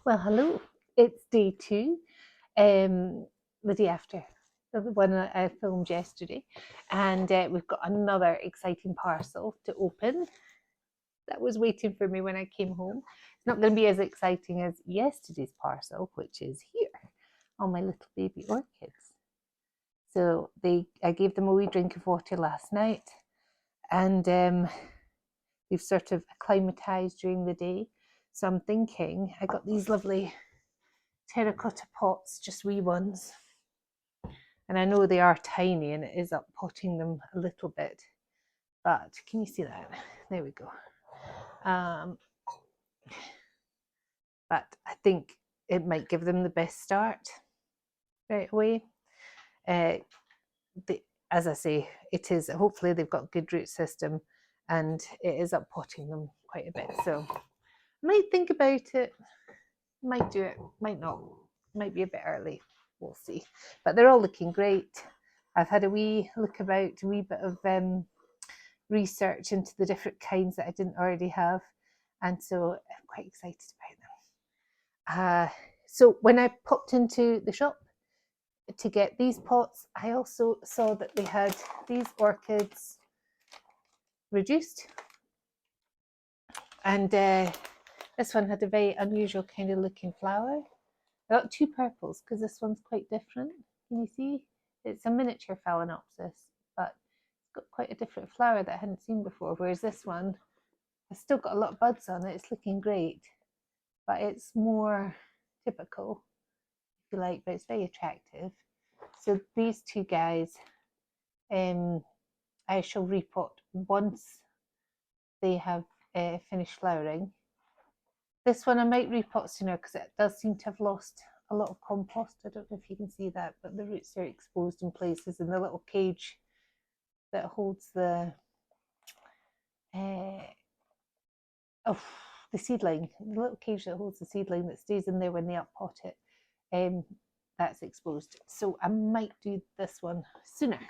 Well, hello. It's day two, the day after the one I filmed yesterday, and we've got another exciting parcel to open that was waiting for me when I came home. It's not going to be as exciting as yesterday's parcel, which is here, all my little baby orchids. So I gave them a wee drink of water last night, and they've sort of acclimatized during the day. So I'm thinking I got these lovely terracotta pots, just wee ones. And I know they are tiny and it is up potting them a little bit, but can you see that? There we go. But I think it might give them the best start right away. As I say, it is, hopefully they've got a good root system and it is up potting them quite a bit. So I might think about it, might do it, might not, might be a bit early. We'll see. But they're all looking great. I've had a wee look about, a wee bit of research into the different kinds that I didn't already have. And so I'm quite excited about them. So when I popped into the shop to get these pots, I also saw that they had these orchids reduced. And this one had a very unusual kind of looking flower. I got two purples because this one's quite different. Can you see? It's a miniature phalaenopsis, but it's got quite a different flower that I hadn't seen before, whereas this one has still got a lot of buds on it. It's looking great, but it's more typical, if you like, but it's very attractive. So these two guys, I shall repot once they have finished flowering. This one I might repot sooner because it does seem to have lost a lot of compost. I don't know if you can see that, but the roots are exposed in places, and the little cage that holds the seedling, the little cage that holds the seedling that stays in there when they uppot it, that's exposed. So I might do this one sooner.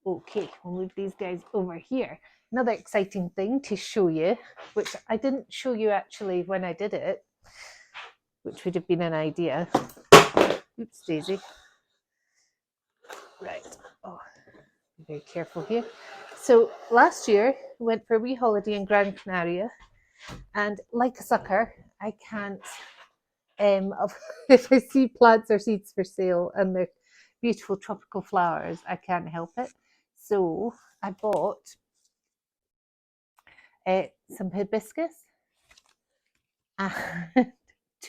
Okay, we'll move these guys over here. Another exciting thing to show you, which I didn't show you actually when I did it, which would have been an idea. Oops, Daisy. Right. Oh, be very careful here. So last year, we went for a wee holiday in Gran Canaria, and like a sucker, I can't, if I see plants or seeds for sale and they're beautiful tropical flowers, I can't help it. So I bought some hibiscus and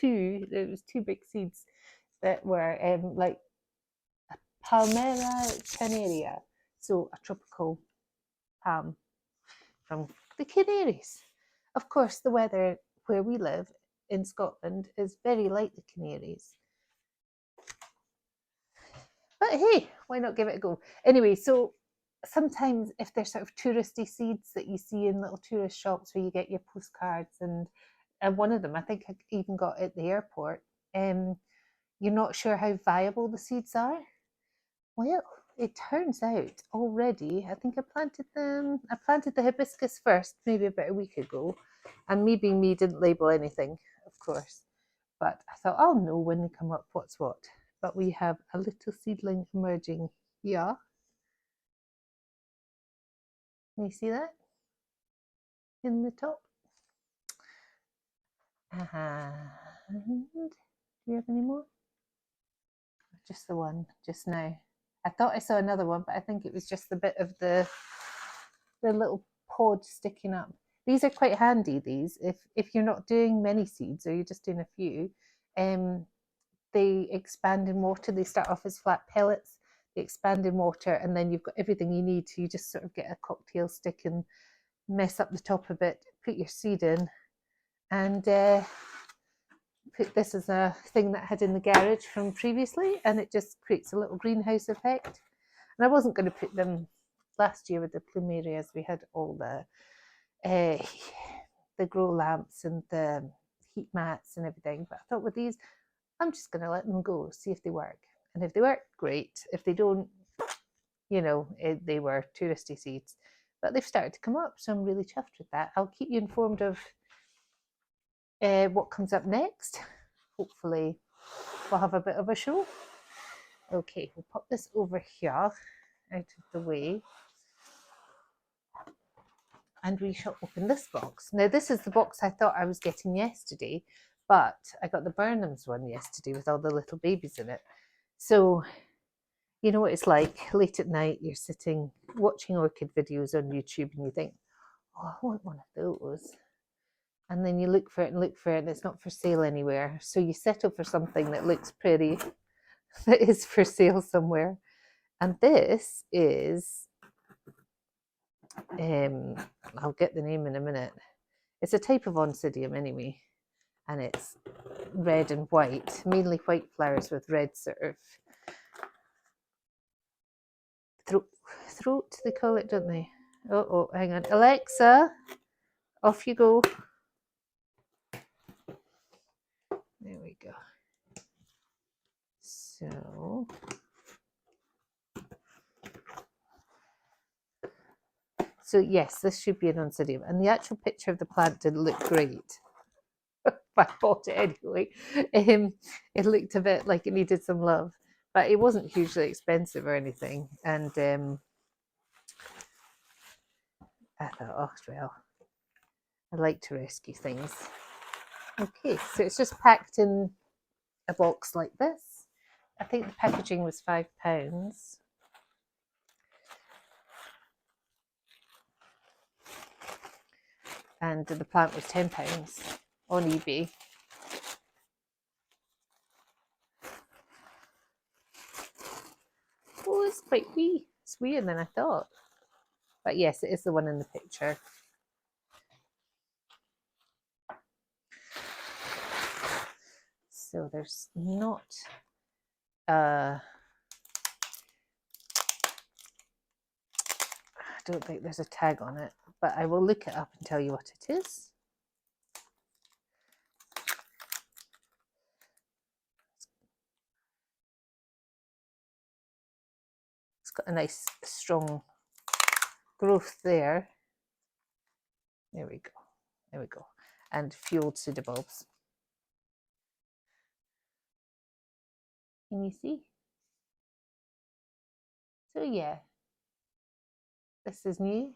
there was two big seeds that were like Palmera canaria, so a tropical palm from the Canaries. Of course, the weather where we live in Scotland is very like the Canaries. But hey, why not give it a go? Anyway, so sometimes if there's sort of touristy seeds that you see in little tourist shops where you get your postcards, and one of them I think I even got at the airport, you're not sure how viable the seeds are. Well, it turns out already, I think I planted the hibiscus first, maybe about a week ago, and me being me didn't label anything, of course, but I thought I'll know when they come up what's what. But we have a little seedling emerging here. Can you see that in the top? And do you have any more? Just the one just now. I thought I saw another one, but I think it was just the bit of the little pod sticking up. These are quite handy, these, if you're not doing many seeds or you're just doing a few. They expand in water. They start off as flat pellets, they expand in water, and then you've got everything you need. So you just sort of get a cocktail stick and mess up the top of it, put your seed in, and put this as a thing that I had in the garage from previously, and it just creates a little greenhouse effect. And I wasn't going to put them last year with the plumerias. We had all the grow lamps and the heat mats and everything, but I thought with these, I'm just going to let them go, see if they work. And if they work, great. If they don't, they were touristy seeds. But they've started to come up, so I'm really chuffed with that. I'll keep you informed of what comes up next. Hopefully we'll have a bit of a show. Okay, we'll pop this over here out of the way. And we shall open this box. Now this is the box I thought I was getting yesterday, but I got the Burnham's one yesterday with all the little babies in it. So you know what it's like, late at night you're sitting watching orchid videos on YouTube and you think, oh, I want one of those. And then you look for it and it's not for sale anywhere. So you settle for something that looks pretty, that is for sale somewhere. And this is, I'll get the name in a minute. It's a type of oncidium anyway. And it's red and white, mainly white flowers with red sort of throat, they call it, don't they? Oh, hang on. Alexa, off you go. There we go. So yes, this should be an oncidium. And the actual picture of the plant didn't look great. I bought it anyway. It looked a bit like it needed some love, but it wasn't hugely expensive or anything. And I thought, oh, well, I like to rescue things. Okay, so it's just packed in a box like this. I think the packaging was £5. And the plant was £10 on eBay. Oh, it's quite wee. It's weeer than I thought. But yes, it is the one in the picture. So there's not I don't think there's a tag on it, but I will look it up and tell you what it is. It's got a nice strong growth there. There we go. There we go. And fueled pseudobulbs. Can you see? So yeah, this is new.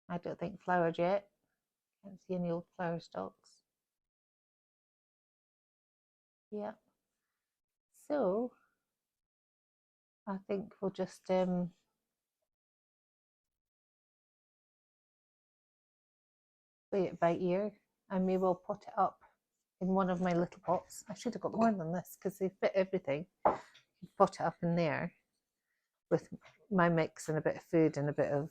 I don't think flowered yet. Can't see any old flower stalks. Yeah. So I think we'll just play it by ear, and maybe we'll pot it up in one of my little pots. I should have got more than this because they fit everything. Pot it up in there with my mix and a bit of food and a bit of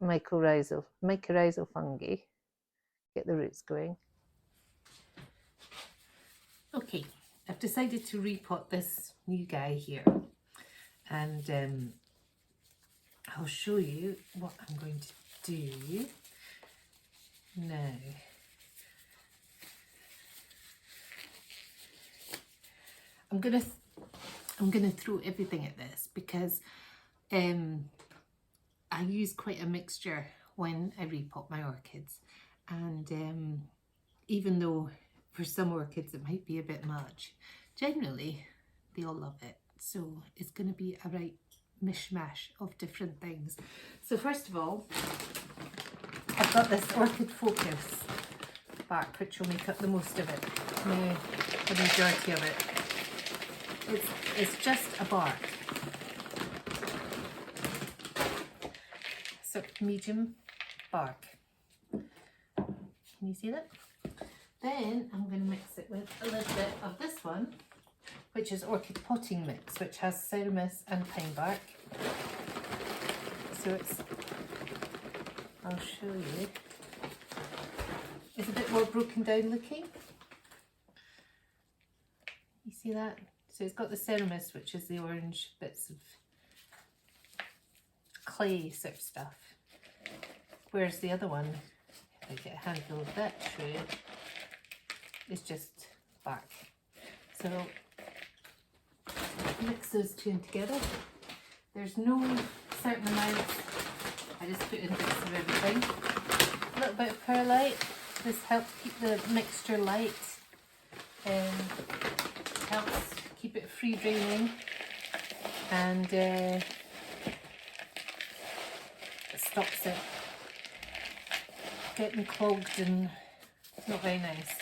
mycorrhizal fungi. Get the roots going. Okay, I've decided to repot this new guy here, and I'll show you what I'm going to do now. I'm gonna throw everything at this because I use quite a mixture when I repot my orchids, and even though for some orchids it might be a bit much, generally they all love it. So it's going to be a right mishmash of different things. So first of all, I've got this Orchid Focus bark, which will make up the most of it. No, the majority of it. It's just a bark. So medium bark. Can you see that? Then I'm going to mix it with a little bit of this one, which is Orchid Potting Mix, which has ceremis and pine bark. So I'll show you. It's a bit more broken down looking. You see that? So it's got the ceremis, which is the orange bits of clay sort of stuff. Whereas the other one, if I get a handful of that through, is just bark. So mix those two in together. There's no certain amount I just put in bits of everything. A little bit of perlite. This helps keep the mixture light and helps keep it free draining, and it stops it getting clogged and not very nice.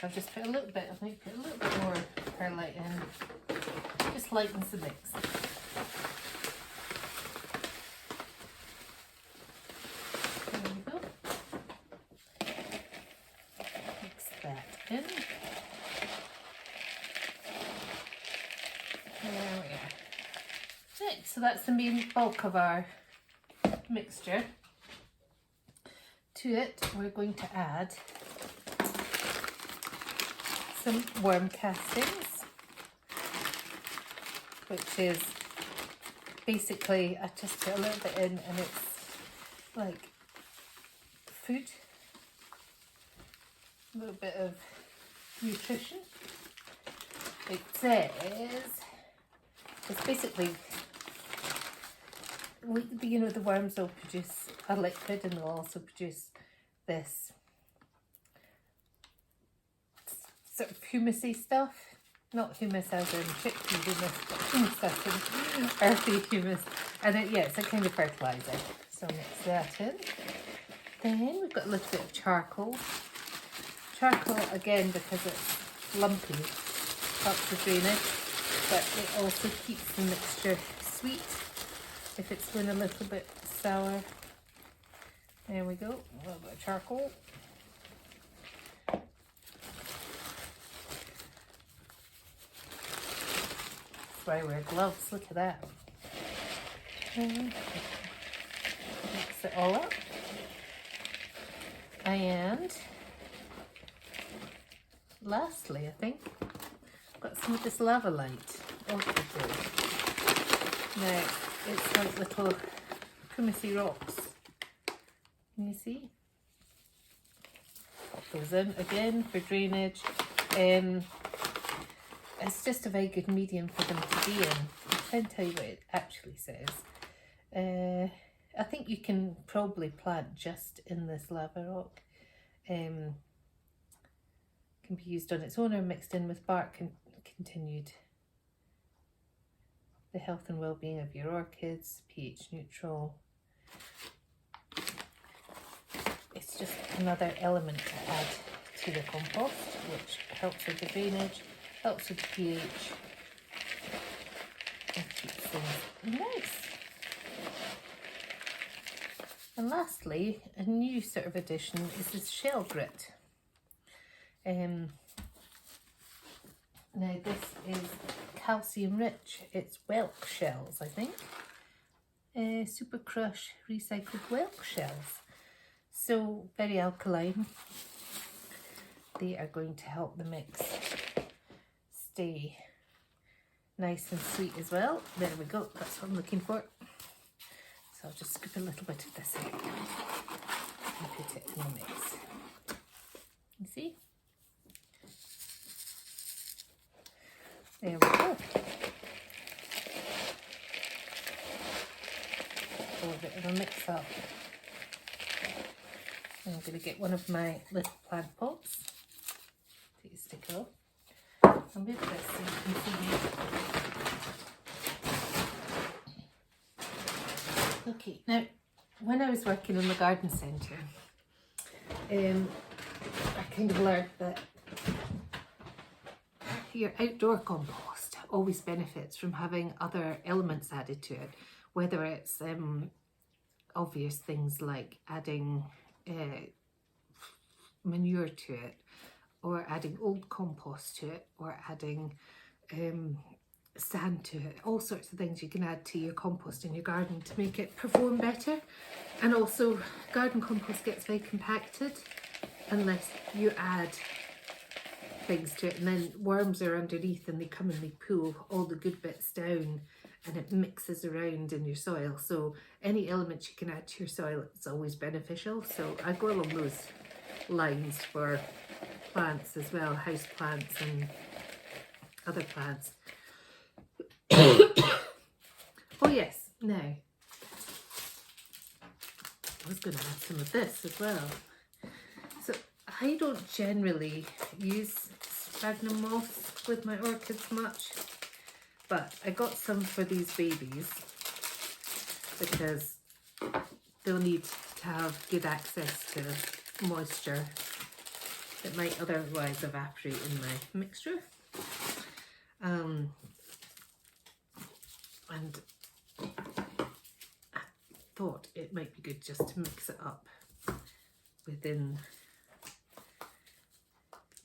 So I've just put a little bit, I might put a little bit more perlite in, just lightens the mix. There we go. Mix that in. There we are. Right, so that's the main bulk of our mixture. To it, we're going to add some worm castings, which is basically, I just put a little bit in and it's like food, a little bit of nutrition. It says it's basically, you know, the worms will produce a liquid and they'll also produce this sort of humusy stuff. Not humus as in chickpea humus, but humus as in earthy humus. And yeah, it's a kind of fertiliser. So mix that in. Then we've got a little bit of charcoal. Charcoal, again, because it's lumpy, helps with drainage, but it also keeps the mixture sweet if it's going a little bit sour. There we go, a little bit of charcoal. That's why I wear gloves, look at that. Mix it all up. And lastly, I think, I've got some of this lava light. Orchid. Now, it's like little pumicy rocks. Can you see? Pop those in again for drainage. It's just a very good medium for them to be in. I'll try and tell you what it actually says. I think you can probably plant just in this lava rock. Can be used on its own or mixed in with bark and continued. The health and well-being of your orchids, pH neutral. It's just another element to add to the compost, which helps with the drainage, helps with the pH, and keeps things nice. And lastly, a new sort of addition is this shell grit. Now this is calcium rich. It's whelk shells, I think. Super crush recycled whelk shells. So very alkaline. They are going to help the mix stay nice and sweet as well. There we go, that's what I'm looking for. So I'll just scoop a little bit of this in and put it in the mix. You see? There we go. A little bit of a mix up. I'm going to get one of my little plant pots. Take the sticker off. I'll move this so you can see. Okay, now when I was working in the garden centre, I kind of learned that your outdoor compost always benefits from having other elements added to it, whether it's obvious things like adding manure to it, or adding old compost to it, or adding sand to it. All sorts of things you can add to your compost in your garden to make it perform better. And also garden compost gets very compacted unless you add things to it, and then worms are underneath and they come and they pull all the good bits down and it mixes around in your soil. So any elements you can add to your soil, it's always beneficial. So I go along those lines for plants as well, house plants and other plants. Oh yes, now I was going to add some of this as well. So I don't generally use sphagnum moss with my orchids much, but I got some for these babies because they'll need to have good access to moisture that might otherwise evaporate in my mixture. And I thought it might be good just to mix it up within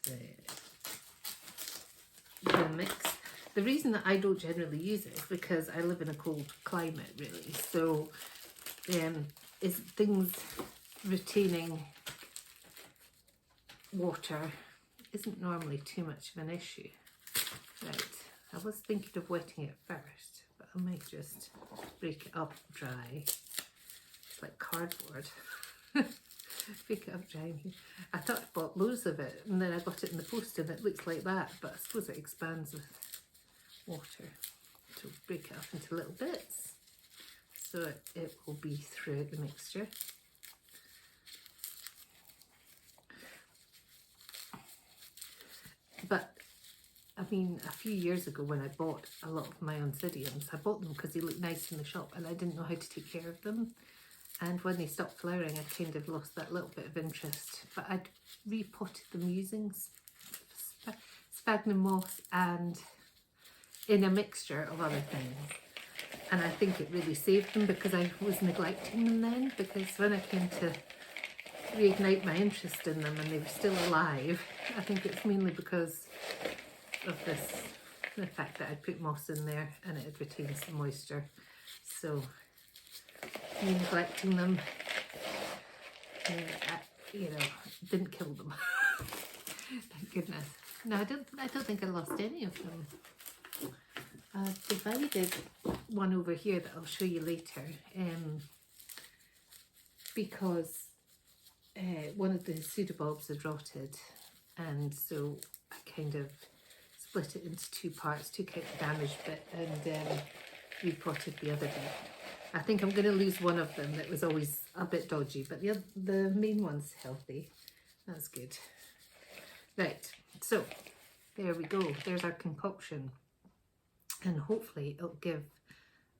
the mix. The reason that I don't generally use it is because I live in a cold climate, really. So is things retaining water isn't normally too much of an issue. Right, I was thinking of wetting it first, but I might just break it up dry. It's like cardboard. Break it up dry in here. I thought I bought loads of it, and then I got it in the post and it looks like that, but I suppose it expands with water. So break it up into little bits so it will be throughout the mixture. But I mean, a few years ago when I bought a lot of my oncidiums, I bought them because they looked nice in the shop and I didn't know how to take care of them. And when they stopped flowering, I kind of lost that little bit of interest. But I'd repotted them using sphagnum moss and in a mixture of other things. And I think it really saved them because I was neglecting them then, because when I came to reignite my interest in them and they were still alive, I think it's mainly because of the fact that I'd put moss in there and it had retained some moisture. So me neglecting them, you know, didn't kill them. Thank goodness. No, I don't think I lost any of them. I've divided one over here that I'll show you later, because one of the pseudobulbs had rotted, and so I kind of split it into two parts, took out the damaged bit and repotted the other bit. I think I'm going to lose one of them that was always a bit dodgy, but the main one's healthy. That's good. Right, so there we go. There's our concoction. And hopefully it'll give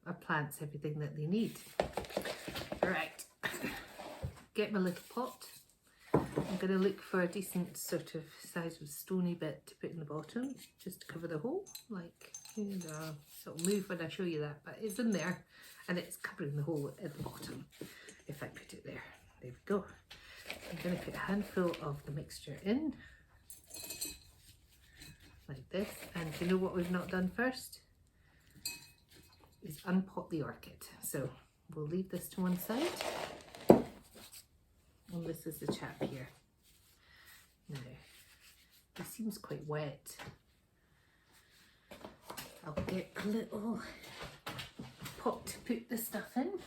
our plants everything that they need. Right, get my little pot. I'm going to look for a decent sort of size of stony bit to put in the bottom, just to cover the hole. Like, you know, it'll move when I show you that, but it's in there and it's covering the hole at the bottom if I put it there. There we go. I'm going to put a handful of the mixture in, like this. And you know what we've not done first? Is unpot the orchid. So we'll leave this to one side. And this is the chap here. Now, it seems quite wet. I'll get a little pot to put the stuff in.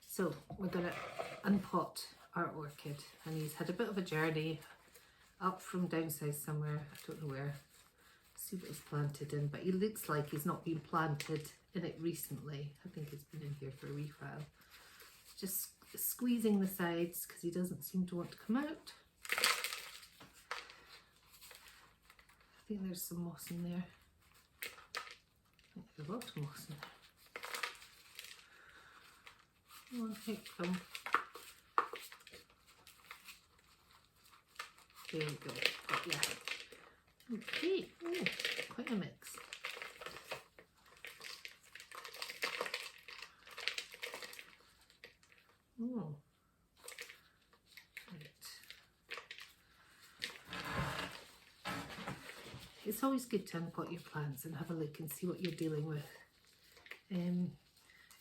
So we're going to unpot our orchid, and he's had a bit of a journey up from down south somewhere, I don't know where. See what he's planted in, but he looks like he's not been planted in it recently. I think he's been in here for a wee while. Just squeezing the sides because he doesn't seem to want to come out. I think there's some moss in there. I think there's a lot of moss in there. Oh, here come. There we go. Oh, yeah. Okay, ooh, quite a mix. Oh, right. It's always good to unpot your plants and have a look and see what you're dealing with.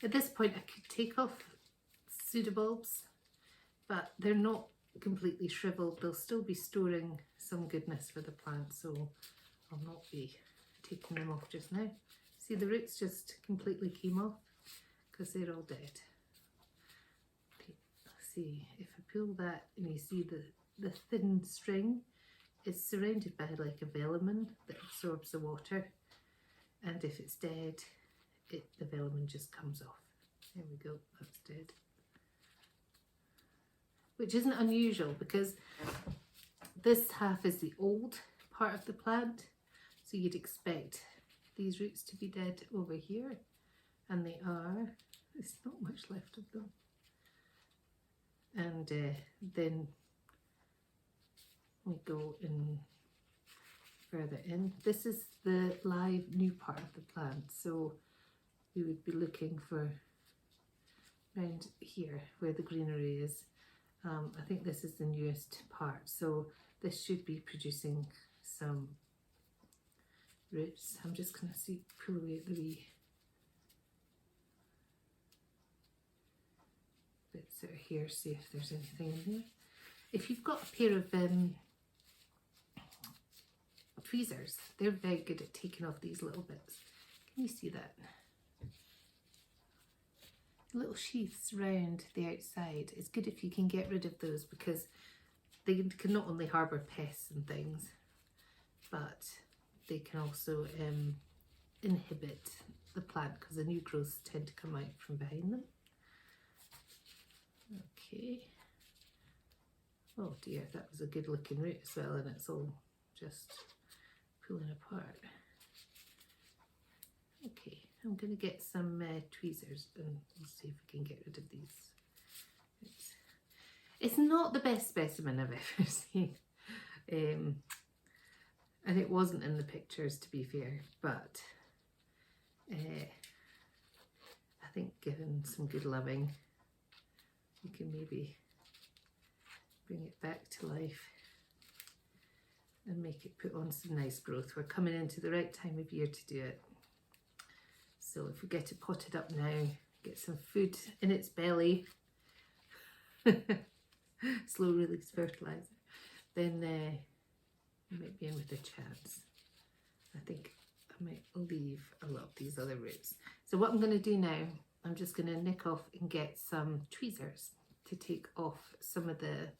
At this point I could take off pseudobulbs, but they're not completely shriveled. They'll still be storing some goodness for the plant, so I'll not be taking them off just now. See, the roots just completely came off because they're all dead. See, if I pull that and you see the thin string, it's surrounded by like a velamen that absorbs the water, and if it's dead the velamen just comes off. There we go, that's dead. Which isn't unusual because this half is the old part of the plant, so you'd expect these roots to be dead over here, and they are. There's not much left of them. And then we go in further in. This is the live new part of the plant, so we would be looking for around here where the greenery is. I think this is the newest part, so this should be producing some roots. I'm just going to pull away at the wee bits that are here, see if there's anything in there. If you've got a pair of tweezers, they're very good at taking off these little bits. Can you see that? Little sheaths round the outside. It's good if you can get rid of those because they can not only harbour pests and things, but they can also inhibit the plant because the new growths tend to come out from behind them. Okay. Oh dear, that was a good looking root as well, and it's all just pulling apart. Okay, I'm going to get some tweezers and we'll see if we can get rid of these. It's not the best specimen I've ever seen, and it wasn't in the pictures, to be fair, but I think given some good loving, we can maybe bring it back to life and make it put on some nice growth. We're coming into the right time of year to do it. So if we get it potted up now, get some food in its belly, slow release fertilizer, then we might be in with a chance. I think I might leave a lot of these other roots. So what I'm going to do now, I'm just going to nick off and get some tweezers to take off some of the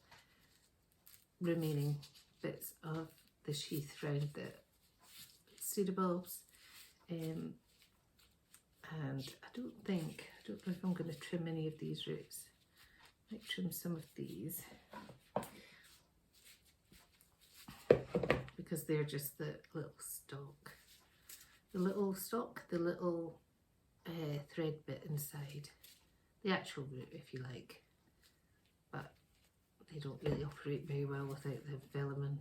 remaining bits of the sheath around the pseudobulbs. And I don't know if I'm going to trim any of these roots. I might trim some of these because they're just the little stalk. The little thread bit inside. The actual root, if you like. But they don't really operate very well without the velamen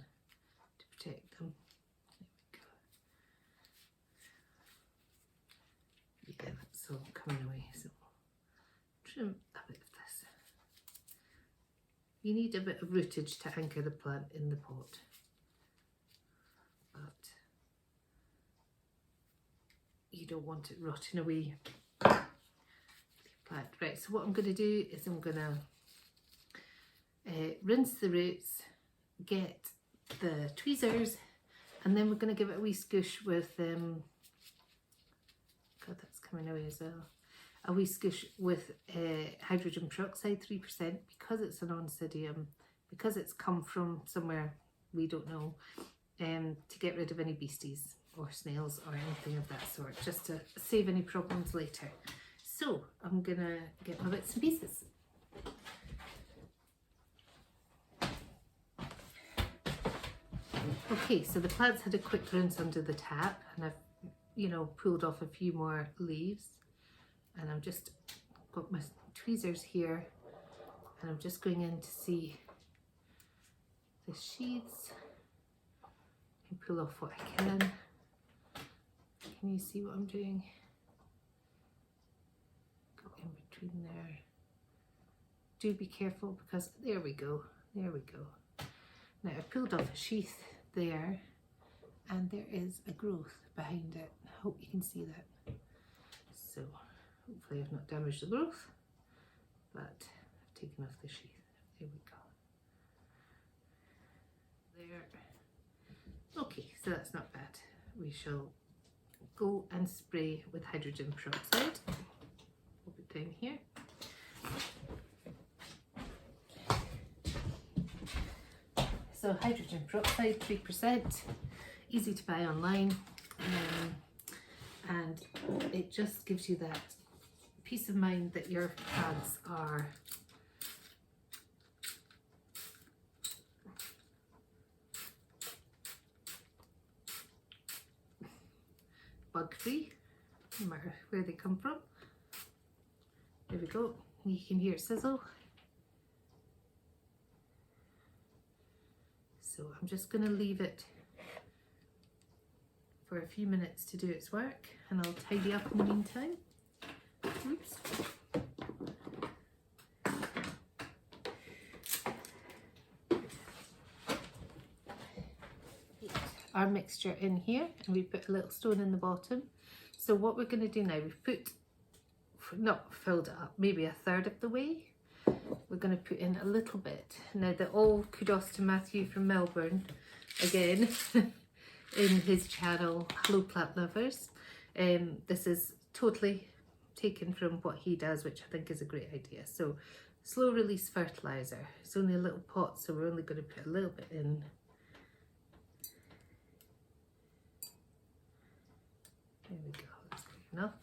to protect them. There we go. Yeah, that's all coming away, so trim a bit of this. You need a bit of rootage to anchor the plant in the pot, but you don't want it rotting away. Right, so what I'm going to do is I'm going to rinse the roots, get the tweezers, and then we're going to give it a wee scoosh with God, that's coming away as well. A wee scoosh with hydrogen peroxide 3%, because it's an oncidium, because it's come from somewhere we don't know, to get rid of any beasties or snails or anything of that sort, just to save any problems later. So I'm gonna get my bits and pieces. Okay, so the plant's had a quick rinse under the tap, and I've, pulled off a few more leaves, and I've just got my tweezers here, and I'm just going in to see the sheaths and pull off what I can. Can you see what I'm doing? Go in between there. Do be careful, because there we go. Now I pulled off a sheath there, and there is a growth behind it. I hope you can see that. So hopefully I've not damaged the growth, but I've taken off the sheath. There we go. There. Okay, so that's not bad. We shall go and spray with hydrogen peroxide. Put it down here. So hydrogen peroxide, 3%, easy to buy online, and it just gives you that peace of mind that your plants are bug free, no matter where they come from. There we go. You can hear it sizzle. So I'm just going to leave it for a few minutes to do its work, and I'll tidy up in the meantime. Oops. Our mixture in here, and we put a little stone in the bottom. So what we're going to do now, we've put, not filled it up, maybe a third of the way. We're going to put in a little bit. Now, all kudos to Matthew from Melbourne again in his channel Hello Plant Lovers. This is totally taken from what he does, which I think is a great idea. So slow release fertilizer. It's only a little pot, so we're only going to put a little bit in. There we go, that's good enough.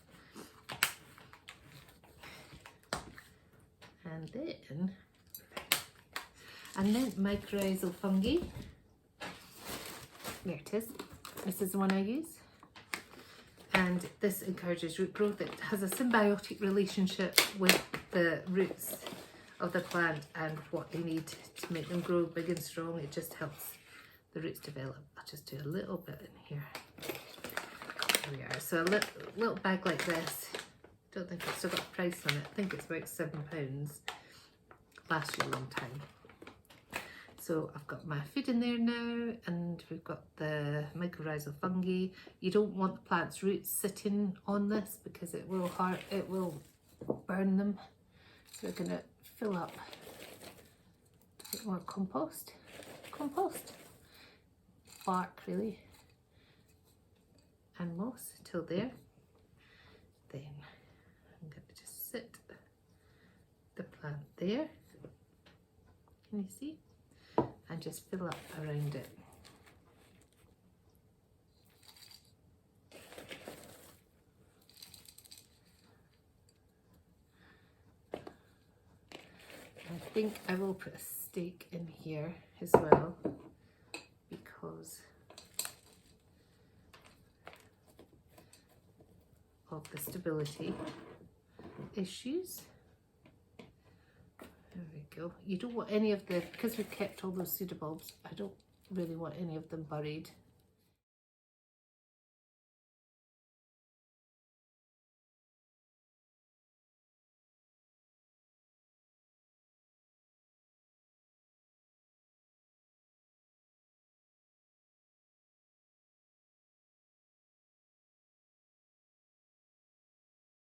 And then mycorrhizal fungi. There it is. This is the one I use. And this encourages root growth. It has a symbiotic relationship with the roots of the plant and what they need to make them grow big and strong. It just helps the roots develop. I'll just do a little bit in here. There we are. So a little bag like this. Don't think I've still got a price on it. I think it's about £7. Lasts you a long time. So I've got my food in there now, and we've got the mycorrhizal fungi. You don't want the plant's roots sitting on this because it will burn them. So we're going to fill up a bit more compost, bark really, and moss till there. Then I'm going to just sit the plant there. Can you see? And just fill up around it. I think I will put a stake in here as well, because of the stability issues. There we go. You don't want any of the, because we've kept all those pseudobulbs, I don't really want any of them buried.